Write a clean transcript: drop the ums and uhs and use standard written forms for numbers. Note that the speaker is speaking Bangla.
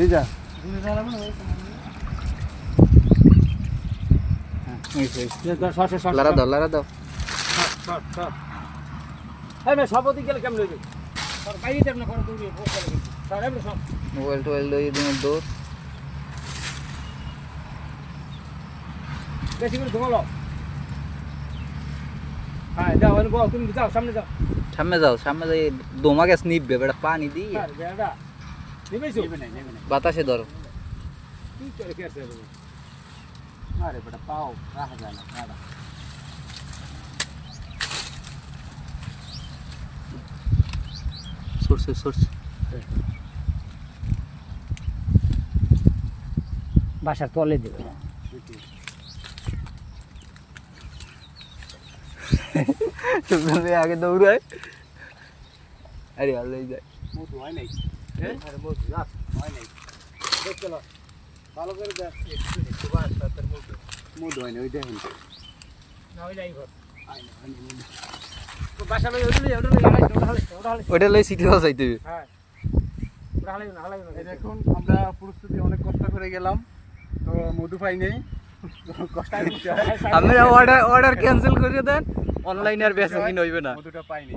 যা লারা দাও সবতি গেলে কেমন হইবে বাইরে দেব না করো তুমি স্যার এমন সব মোবাইল টোবাইল লই দিন দূর বেশি করে ঘুমালো হ্যাঁ যাও তুমি যাও সামনে যাও সামনে যাই দোমা গ্যাস নিববে বেটা পানি দি স্যার বেড়া নিবেছো বাতাসে ধরো কি করে কি আছে আরে বেটা পাও রাখা যায় না দাদা সোর্স বাসার তলে দেবে তুমি আগে দৌড়ায় আরে আল্লাহ যায় মধু হয় নাই আরে মধু রাস হয় নাই দেখ চলো ভালো করে দেখ একটু বাস তার মধু হয় না ওই দেখেন না ওই নাই ঘর বাসা লই ওটা লই সিটি হাউস আইতে হ্যাঁ এখন আমরা প্রস্তুতি অনেক কষ্ট করে গেলাম তো মধু পাই নেই কষ্ট আমরা অর্ডার ক্যান্সেল করে দেন অনলাইনে আর বেচা কিনা হইবে না মধুটা পাইনি